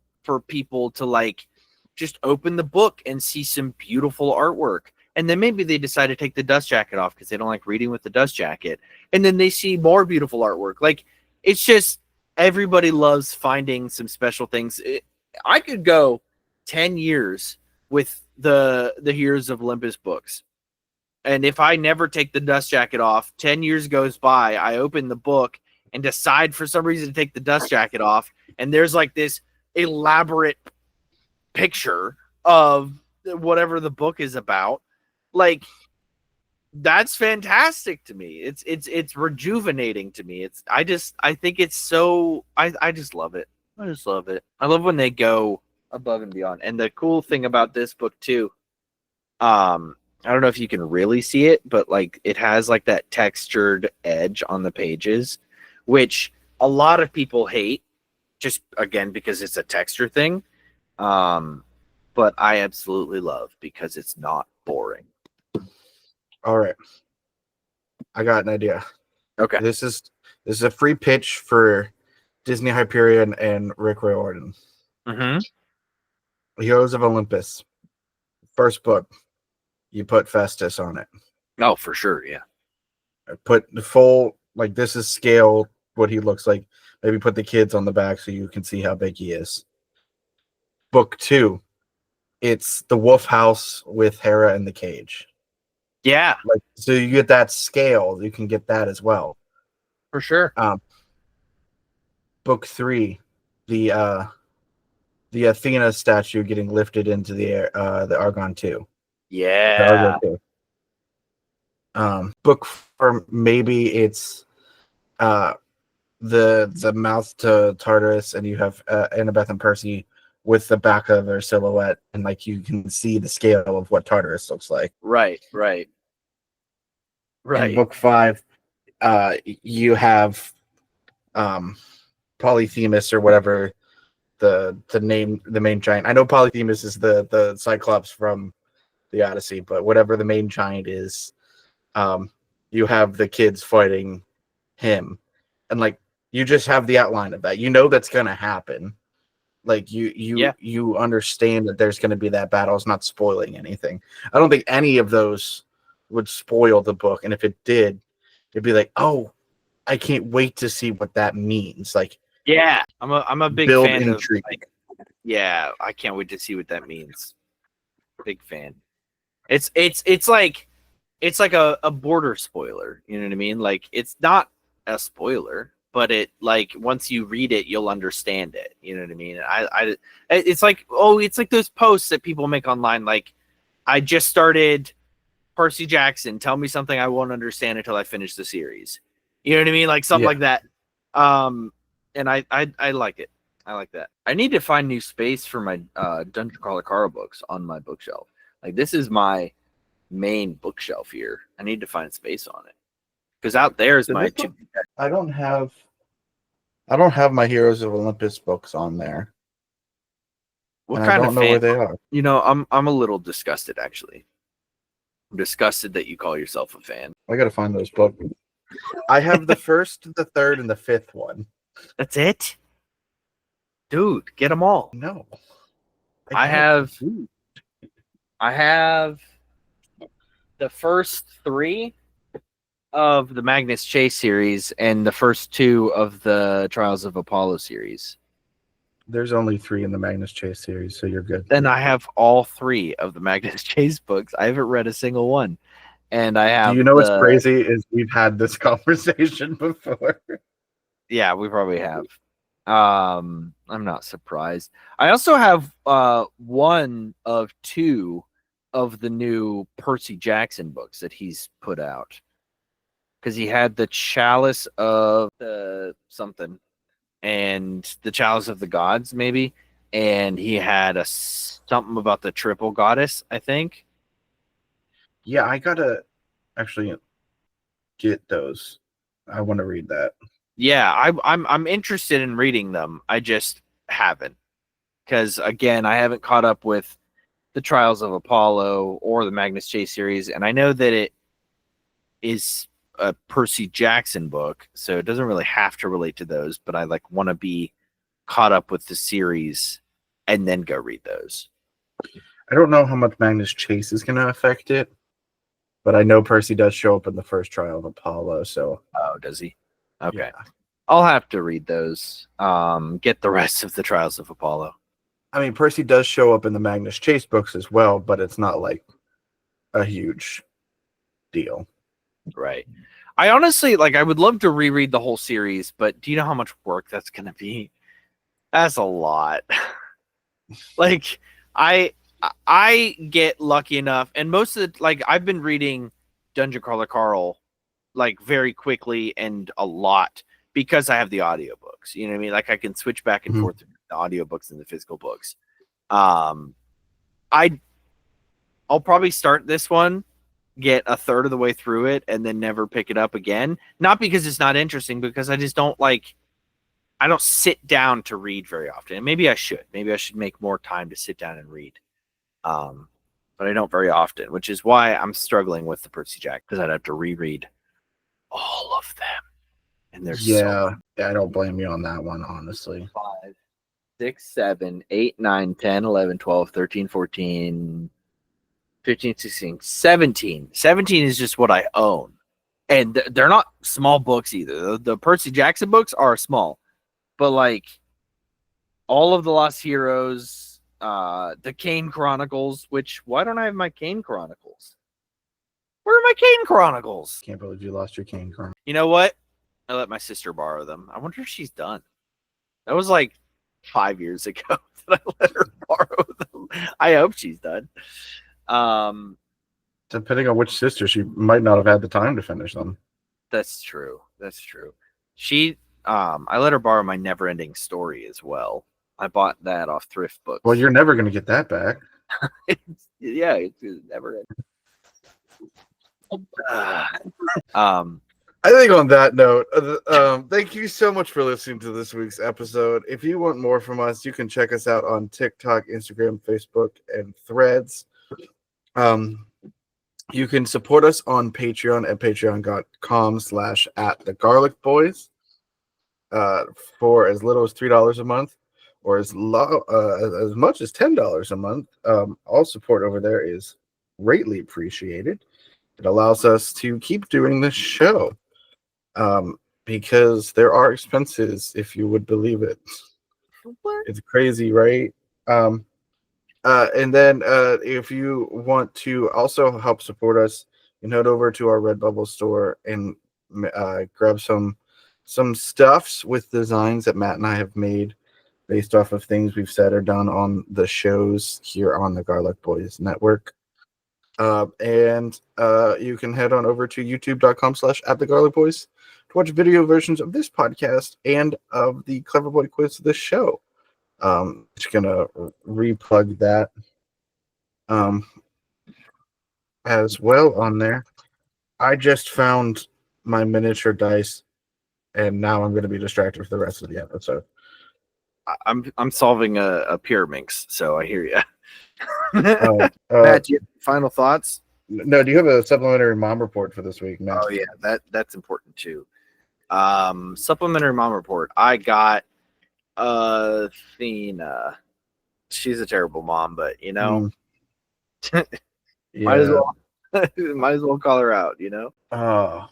people to like just open the book and see some beautiful artwork, and then maybe they decide to take the dust jacket off because they don't like reading with the dust jacket, and then they see more beautiful artwork. Like, it's just, everybody loves finding some special things. I could go 10 years with the Heroes of Olympus books, and if I never take the dust jacket off, 10 years goes by, I open the book and decide for some reason to take the dust jacket off, and there's like this elaborate picture of whatever the book is about. Like, that's fantastic to me. It's rejuvenating to me. I think it's so, I just love it. I just love it. I love when they go above and beyond. And the cool thing about this book too, I don't know if you can really see it, but like, it has like that textured edge on the pages, which a lot of people hate, just again because it's a texture thing. But I absolutely love because it's not boring. All right, I got an idea. Okay, this is a free pitch for Disney Hyperion and Rick Riordan. Heroes of Olympus, first book. You put Festus on it. Oh, for sure, yeah. Put the full, like, this is scale what he looks like. Maybe put the kids on the back so you can see how big he is. Book 2, it's the Wolf House with Hera in the cage. Yeah, like, so you get that scale. You can get that as well, for sure. Book 3, the Athena statue getting lifted into the air, the Argon 2. Yeah. The Argo 2. Book 4, maybe it's the mouth to Tartarus, and you have Annabeth and Percy with the back of their silhouette, and like you can see the scale of what Tartarus looks like. Right. In book 5, you have Polyphemus, or whatever the main giant. I know Polyphemus is the Cyclops from the Odyssey, but whatever the main giant is, you have the kids fighting him, and like, you just have the outline of that. You know that's gonna happen. Like, you understand that there's gonna be that battle. It's not spoiling anything. I don't think any of those would spoil the book, and if it did, it'd be like, oh, I can't wait to see what that means. Like, yeah, I'm a big build fan intrigue. of, like, yeah, I can't wait to see what that means. Big fan. It's like a border spoiler, you know what I mean? Like, it's not a spoiler, but it, like, once you read it, you'll understand it, you know what I mean? It's like, it's like those posts that people make online, like, I just started Percy Jackson, tell me something I won't understand until I finish the series. You know what I mean? Like, something like that. And I like it. I like that. I need to find new space for my Dungeon Crawler Caro books on my bookshelf. Like, this is my main bookshelf here. I need to find space on it, because out there is my two. I don't have my Heroes of Olympus books on there. What and kind I don't of know fan? where they are. You know, I'm a little disgusted, actually. I'm disgusted that you call yourself a fan. I gotta find those books. I have the first, the third, and the fifth one. That's it, dude. Get them all. No, I have the first 3 of the Magnus Chase series and the first 2 of the Trials of Apollo series. There's only 3 in the Magnus Chase series, so you're good. Then I have all 3 of the Magnus Chase books. I haven't read a single one. And I have Do you know what's crazy is we've had this conversation before. Yeah, we probably have. I'm not surprised. I also have 1 of 2 of the new Percy Jackson books that he's put out. Because he had the Chalice of the something and the Chalice of the Gods, maybe. And he had something about the triple goddess, I think. Yeah, I gotta actually get those. I want to read that. Yeah, I'm interested in reading them. I just haven't. Because again, I haven't caught up with the Trials of Apollo or the Magnus Chase series, and I know that it is a Percy Jackson book, so it doesn't really have to relate to those, but I want to be caught up with the series and then go read those. I don't know how much Magnus Chase is going to affect it, but I know Percy does show up in the first Trial of Apollo, so... Oh, does he? Okay. Yeah. I'll have to read those. Get the rest of the Trials of Apollo. I mean, Percy does show up in the Magnus Chase books as well, but it's not like a huge deal. Right. I honestly, I would love to reread the whole series, but do you know how much work that's going to be? That's a lot. I get lucky enough, and most of the, I've been reading Dungeon Crawler Carl, very quickly and a lot because I have the audiobooks. You know what I mean? I can switch back and forth between the audiobooks and the physical books. I'll probably start this one, get a third of the way through it, and then never pick it up again. Not because it's not interesting, because I just don't I don't sit down to read very often. And maybe I should. Maybe I should make more time to sit down and read. But I don't very often, which is why I'm struggling with the Percy Jackson, because I'd have to reread all of them. And there's yeah, I don't blame you on that one, honestly. 5, 6, 7, 8, 9, 10, 11, 12, 13, 14, 15, 16, 17. 17 is just what I own. And they're not small books either. The Percy Jackson books are small. But all of the Lost Heroes, the Kane Chronicles, why don't I have my Kane Chronicles? Where are my Kane Chronicles? Can't believe you lost your Kane Chronicles. You know what? I let my sister borrow them. I wonder if she's done. That was 5 years ago that I let her borrow them. I hope she's done. Depending on which sister, she might not have had the time to finish them. That's true. She I let her borrow my Never Ending Story as well. I bought that off Thrift Books. Well, you're never going to get that back. it's never ending. I think on that note, thank you so much for listening to this week's episode. If you want more from us, you can check us out on TikTok, Instagram, Facebook, and Threads. You can support us on Patreon at patreon.com/@thegarlicboys for as little as $3 a month, or as much as $10 a month. All support over there is greatly appreciated. It allows us to keep doing this show, because there are expenses, if you would believe it. It's crazy, right? And then if you want to also help support us, you can head over to our Redbubble store and grab some stuffs with designs that Matt and I have made based off of things we've said or done on the shows here on the Garlic Boys Network. And you can head on over to youtube.com/@thegarlicboys to watch video versions of this podcast and of the Clever Boy Quiz of this show. Just gonna replug that as well on there. I just found my miniature dice, and now I'm going to be distracted for the rest of the episode. I'm solving a Pyraminx, so I hear you. Matt, do you have final thoughts? No, do you have a supplementary mom report for this week, Matt? Oh yeah, that's important too. Supplementary mom report. I got Athena. She's a terrible mom, but Yeah. might as well call her out, Oh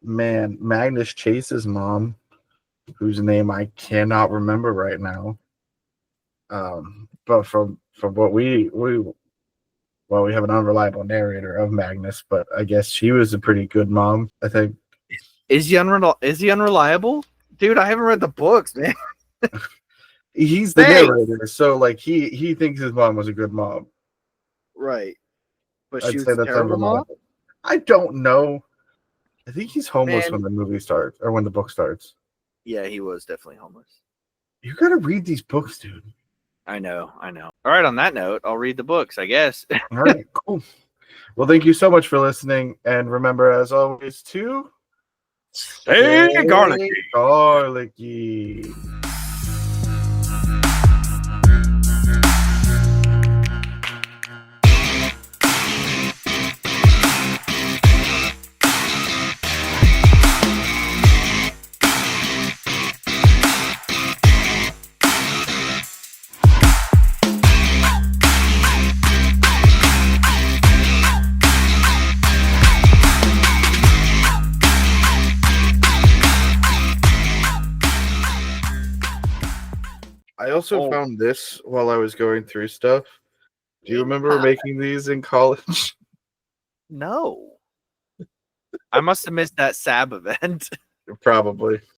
man, Magnus Chase's mom, whose name I cannot remember right now. But from what we have an unreliable narrator of Magnus, but I guess she was a pretty good mom. I think. Is he unreliable? Dude, I haven't read the books, man. He's the Thanks. narrator, so like he thinks his mom was a good mom. Right. But I'd she was say a that's terrible mom? unreliable. I don't know. I think he's homeless Man. when the movie starts or when the book starts. Yeah, he was definitely homeless. You gotta read these books, dude. I know. All right, on that note, I'll read the books, I guess. All right, cool. Well, thank you so much for listening, and remember, as always, to Stay garlicky. Garlicky. I also found this while I was going through stuff. Do you remember making these in college? No. I must have missed that SAB event. Probably.